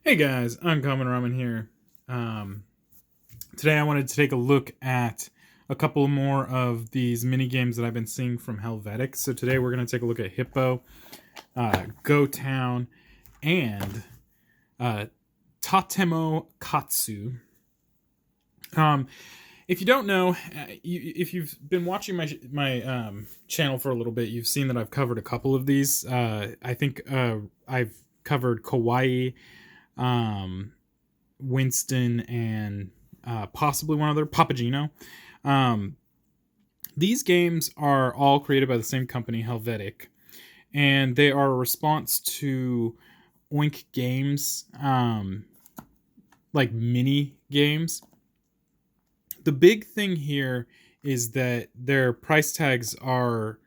Hey guys, Uncommon Ramen here. Um, Today I wanted to take a look at a couple more of these mini games that I've been seeing from Helvetiq. So today we're going to take a look at Hippo, Gotown, and uh, Tatemo Katsu. Um, if you don't know, if you've been watching my channel for a little bit, you've seen that I've covered a couple of these. I think I've covered Kawaii, um, Winston, and possibly one other, Papagino. Um, these games are all created by the same company, Helvetiq, and they are a response to Oink Games, like mini games. The big thing here is that their price tags are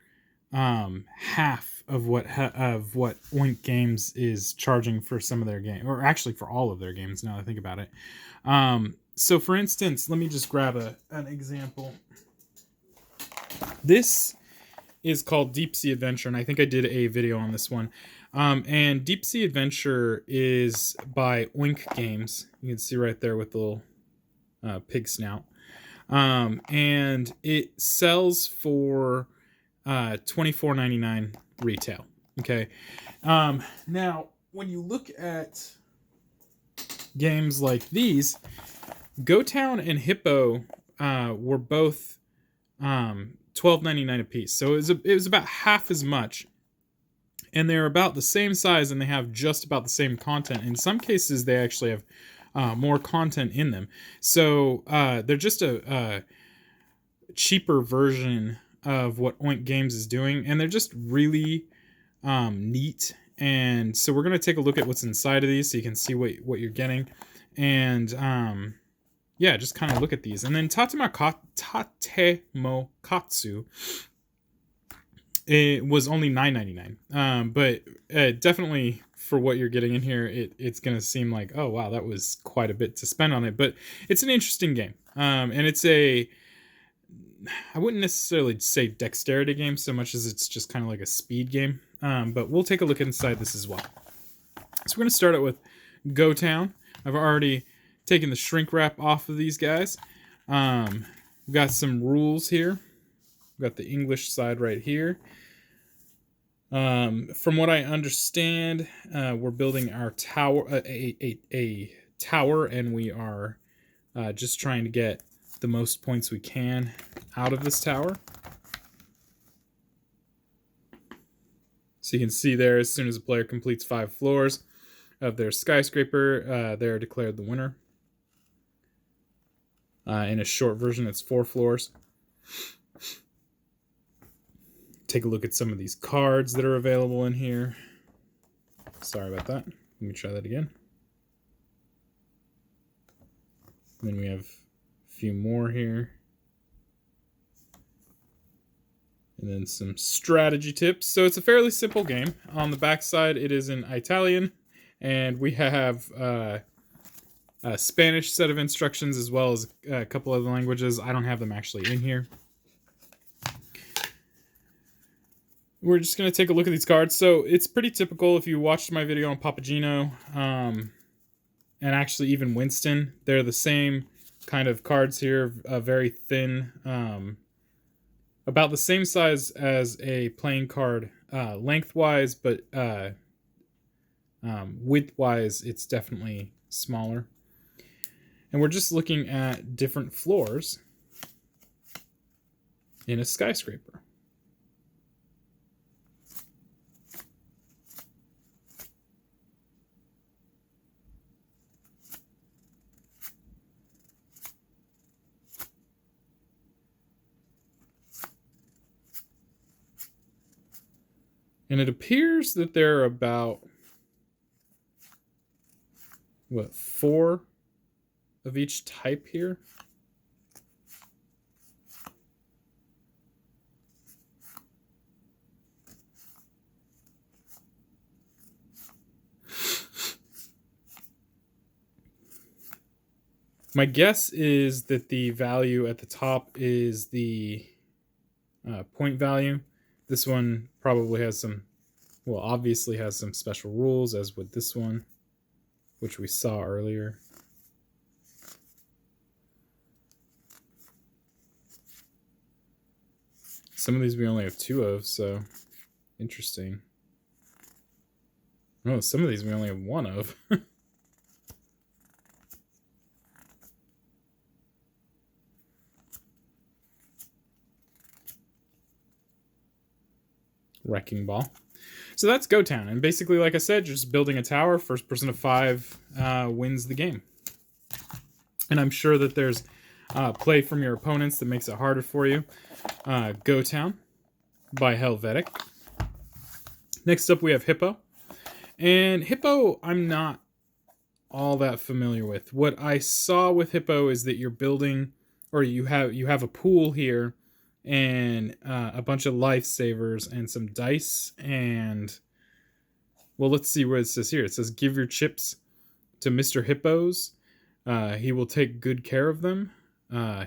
half of what Oink Games is charging for some of their games, or actually for all of their games. Now that I think about it, so for instance, let me just grab an example. This is called Deep Sea Adventure, and I think I did a video on this one. And Deep Sea Adventure is by Oink Games. You can see right there with the little pig snout. And it sells for $24.99 retail. Okay. Now, when you look at games like these, Gotown and Hippo were both $12.99 a piece. So it was about half as much. And they're about the same size, and they have just about the same content. In some cases, they actually have more content in them. So they're just a cheaper version of what Oink Games is doing, and they're just really neat. And so we're going to take a look at what's inside of these so you can see what you're getting. And yeah, just kind of look at these. And then Tatemo Katsu, it was only $9.99. But definitely for what you're getting in here, it's going to seem like, oh, wow, that was quite a bit to spend on it. But it's an interesting game. And it's I wouldn't necessarily say dexterity game so much as it's just kind of like a speed game. But we'll take a look inside this as well. So we're going to start out with Gotown. I've already taken the shrink wrap off of these guys. We've got some rules here. We've got the English side right here. From what I understand, we're building our tower, a tower, and we are just trying to get the most points we can out of this tower. So you can see there, as soon as a player completes 5 floors of their skyscraper, they're declared the winner. In a short version, it's 4 floors. Take a look at some of these cards that are available in here. Sorry about that. Let me try that again. And then we have a few more here. And then some strategy tips. So it's a fairly simple game. On the back side, it is in Italian. And we have a Spanish set of instructions as well as a couple other languages. I don't have them actually in here. We're just going to take a look at these cards. So it's pretty typical if you watched my video on Papagino and actually even Winston. They're the same kind of cards here, very thin, about the same size as a playing card lengthwise, but widthwise it's definitely smaller. And we're just looking at different floors in a skyscraper. And it appears that there are about, 4 of each type here. My guess is that the value at the top is the point value. This one probably has some, obviously has some special rules, as with this one. which we saw earlier. Some of these we only have 2 of, so interesting. Oh, some of these we only have 1 of. Wrecking Ball. So that's Gotown. And basically, like I said, just building a tower. First person to 5 wins the game. And I'm sure that there's play from your opponents that makes it harder for you. Gotown by Helvetiq. Next up, we have Hippo. And Hippo, I'm not all that familiar with. What I saw with Hippo is that you're building, or you have a pool here, and a bunch of lifesavers and some dice, and well, let's see what it says here. It says give your chips to Mr. Hippos. He will take good care of them.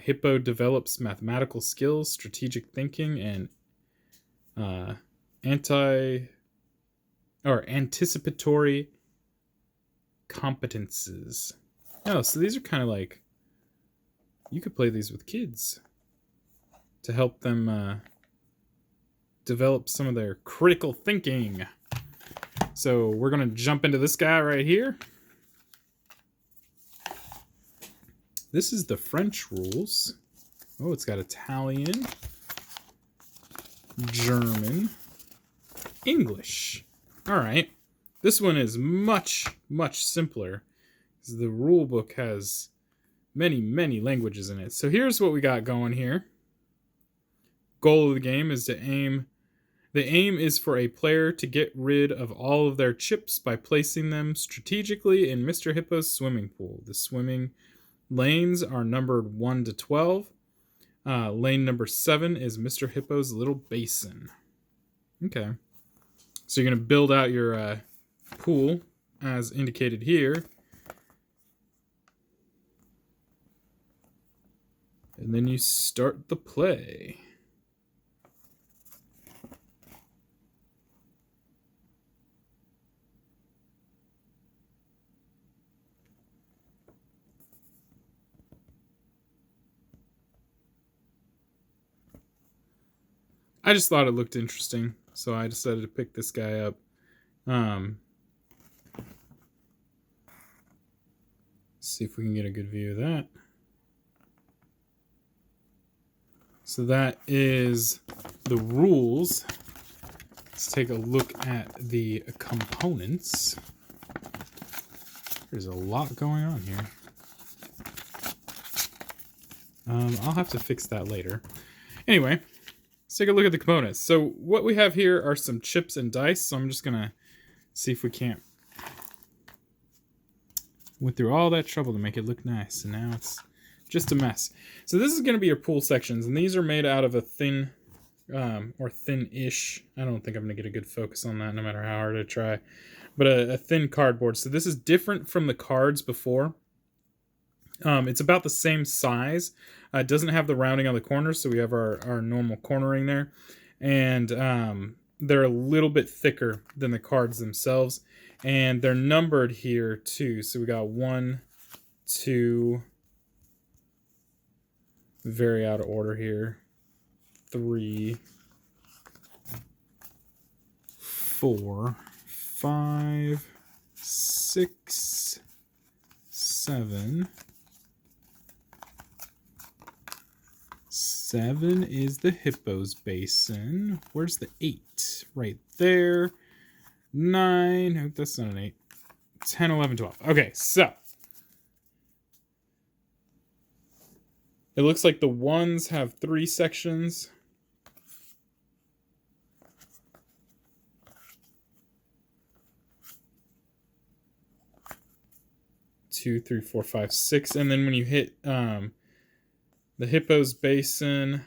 Hippo develops mathematical skills, strategic thinking, and anticipatory competences. Oh, so these are kind of like, you could play these with kids to help them develop some of their critical thinking. So we're going to jump into this guy right here. This is the French rules. Oh, it's got Italian, German, English. All right. This one is much, much simpler, because the rule book has many, many languages in it. So here's what we got going here. Goal of the game is to aim. The aim is for a player to get rid of all of their chips by placing them strategically in Mr. Hippo's swimming pool. The swimming lanes are numbered 1 to 12. Lane number 7 is Mr. Hippo's little basin. Okay. So you're going to build out your pool as indicated here. And then you start the play. I just thought it looked interesting, so I decided to pick this guy up. See if we can get a good view of that. So that is the rules. Let's take a look at the components. There's a lot going on here. I'll have to fix that later. Anyway, let's take a look at the components. So what we have here are some chips and dice. So I'm just going to see if we can't. Went through all that trouble to make it look nice, and now it's just a mess. So this is going to be your pool sections, and these are made out of a thin, or thin-ish. I don't think I'm going to get a good focus on that no matter how hard I try. But a thin cardboard. So this is different from the cards before. It's about the same size. It doesn't have the rounding on the corners, so we have our normal cornering there. And they're a little bit thicker than the cards themselves. And they're numbered here, too. So we got 1, 2, very out of order here, 3, 4, 5, 6, 7. 7 is the Hippo's basin. Where's the 8? Right there. 9. No, that's not an 8. 10, 11, 12. Okay, so. It looks like the ones have 3 sections. Two, 3, 4, 5, 6. And then when you hit the Hippo's basin,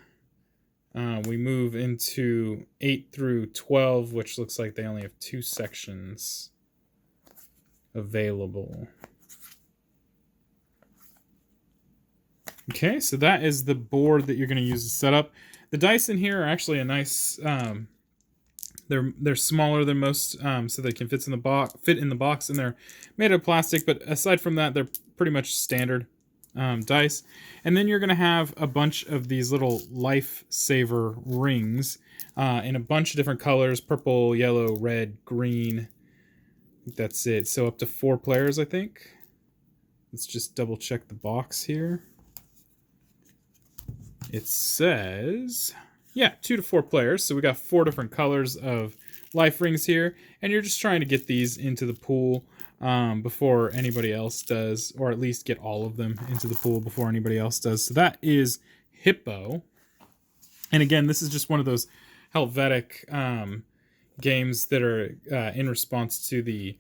we move into 8 through 12, which looks like they only have 2 sections available. Okay, so that is the board that you're going to use to set up. The dice in here are actually a nice They're smaller than most, so they can fit in the box, and they're made of plastic. But aside from that, they're pretty much standard dice. And then you're gonna have a bunch of these little lifesaver rings in a bunch of different colors: purple, yellow, red, green. I think that's it. So up to 4 players, I think. Let's just double check the box here. It says, yeah, 2 to 4 players. So we got 4 different colors of life rings here, and you're just trying to get these into the pool before anybody else does, or at least get all of them into the pool before anybody else does. So that is Hippo. And again, this is just one of those Helvetiq games that are in response to the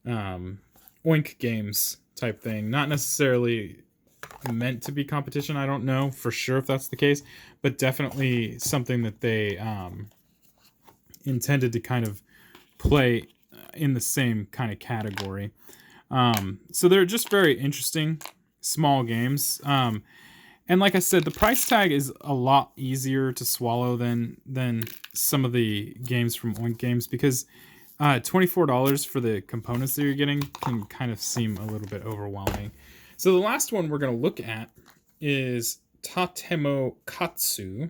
Oink games type thing. Not necessarily meant to be competition. I don't know for sure if that's the case, but definitely something that they intended to kind of play in the same kind of category. So they're just very interesting small games. And like I said, the price tag is a lot easier to swallow than some of the games from Oink Games, because $24 for the components that you're getting can kind of seem a little bit overwhelming. So the last one we're going to look at is Tatemo Katsu,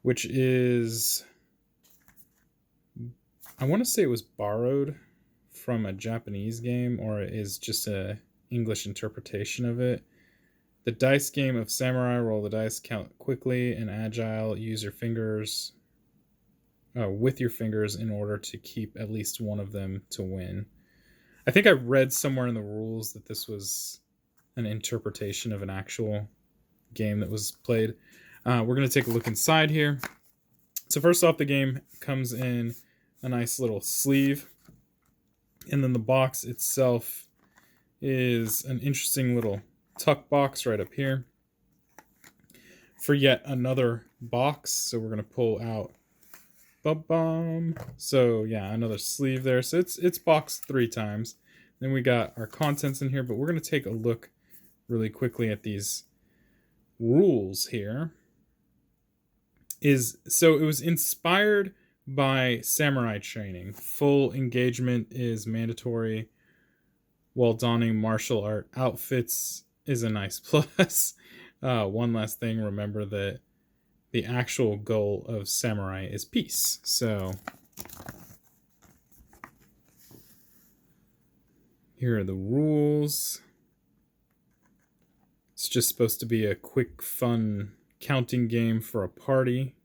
which is, I want to say it was borrowed from a Japanese game, or it is just a English interpretation of it. The dice game of samurai. Roll the dice, count quickly and agile. Use your fingers with your fingers in order to keep at least one of them to win. I think I read somewhere in the rules that this was an interpretation of an actual game that was played. We're going to take a look inside here. So first off, the game comes in a nice little sleeve, and then the box itself is an interesting little tuck box right up here for yet another box. So we're going to pull out so yeah, another sleeve there. So it's boxed 3 times. Then we got our contents in here, but we're going to take a look really quickly at these rules here. So it was inspired by samurai training. Full engagement is mandatory, while donning martial art outfits is a nice plus. One last thing, remember that the actual goal of samurai is peace. So here are the rules. It's just supposed to be a quick, fun counting game for a party.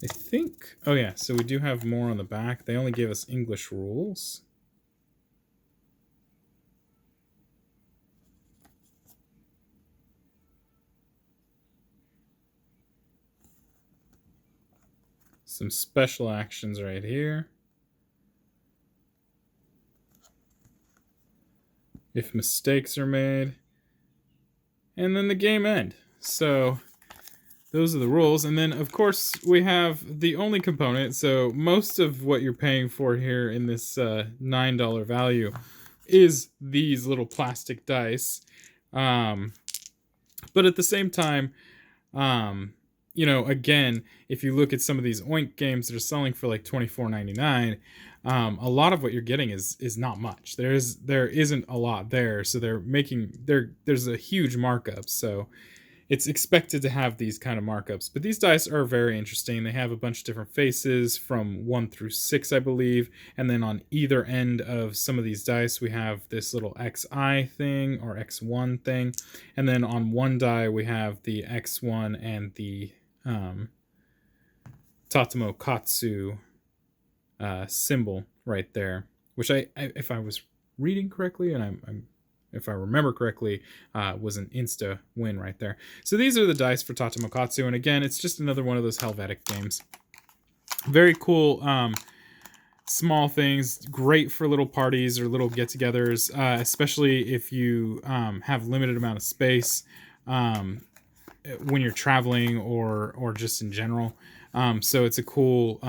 I think, oh yeah, so we do have more on the back. They only gave us English rules. Some special actions right here. If mistakes are made. And then the game end. So those are the rules. And then, of course, we have the only component. So most of what you're paying for here in this $9 value is these little plastic dice. But at the same time, you know, again, if you look at some of these Oink games that are selling for like $24.99, a lot of what you're getting is not much. There isn't a lot there, so there's a huge markup. So it's expected to have these kind of markups. But these dice are very interesting. They have a bunch of different faces from 1 through 6, I believe. And then on either end of some of these dice, we have this little XI thing or X1 thing. And then on one die, we have the X1 and the Tatemo Katsu symbol right there. Which if I was reading correctly, and if I remember correctly, was an insta win right there. So these are the dice for TatamoKatsu, and again, it's just another one of those Helvetiq games. Very cool, small things, great for little parties or little get-togethers, especially if you have limited amount of space when you're traveling or just in general. So it's a cool,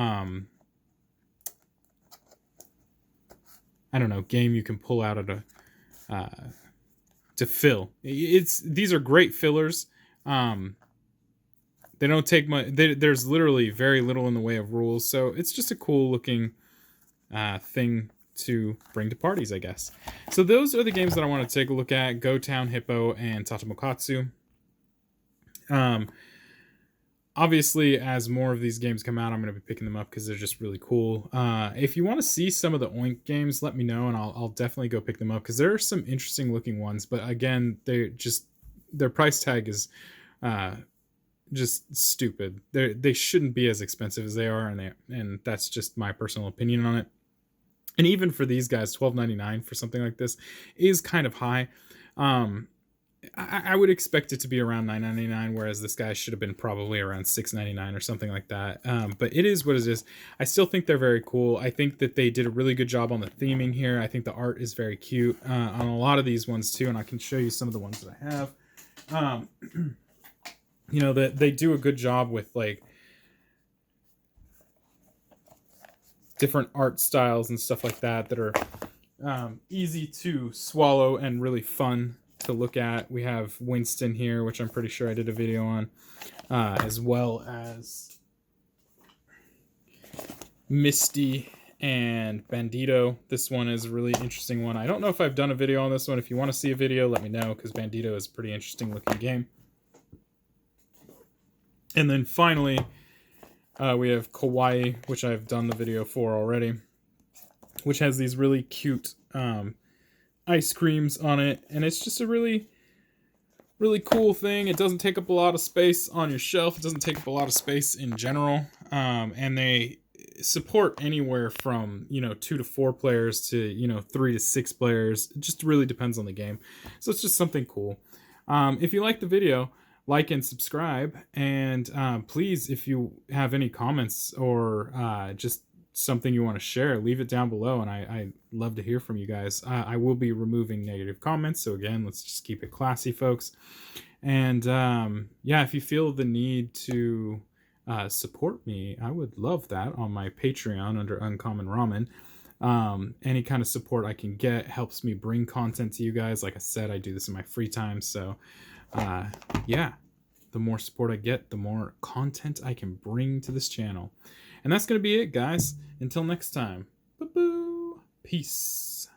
I don't know, game you can pull out at to fill. These are great fillers. They don't take much. There's literally very little in the way of rules, so it's just a cool looking thing to bring to parties, I guess. So those are the games that I want to take a look at: Gotown, Hippo, and Tatemo Katsu. Obviously, as more of these games come out, I'm going to be picking them up because they're just really cool. If you want to see some of the Oink games, let me know, and I'll definitely go pick them up because there are some interesting looking ones. But again, their price tag is just stupid. They shouldn't be as expensive as they are, and that's just my personal opinion on it. And even for these guys, $12.99 for something like this is kind of high. I would expect it to be around $9.99, whereas this guy should have been probably around $6.99 or something like that. But it is what it is. I still think they're very cool. I think that they did a really good job on the theming here. I think the art is very cute on a lot of these ones too, and I can show you some of the ones that I have. You know, that they do a good job with like different art styles and stuff like that are easy to swallow and really fun to look at. We have Winston here, which I'm pretty sure I did a video on, as well as Misty and Bandito. This one is a really interesting one. I don't know if I've done a video on this one. If you want to see a video, let me know, because Bandito is a pretty interesting looking game. And then finally, we have Kawaii, which I've done the video for already, which has these really cute ice creams on it, and it's just a really cool thing. It doesn't take up a lot of space on your shelf. It doesn't take up a lot of space in general, and they support anywhere from 2 to 4 players to 3 to 6 players. It just really depends on the game, so it's just something cool. If you like the video, like and subscribe, and please, if you have any comments or just something you want to share, leave it down below, and I love to hear from you guys. I will be removing negative comments, so again, let's just keep it classy, folks. And yeah, if you feel the need to support me, I would love that on my Patreon under Uncommon Ramen. Any kind of support I can get helps me bring content to you guys. Like I said, I do this in my free time, so yeah, the more support I get, the more content I can bring to this channel. And that's going to be it, guys. Until next time. Boo-boo. Peace.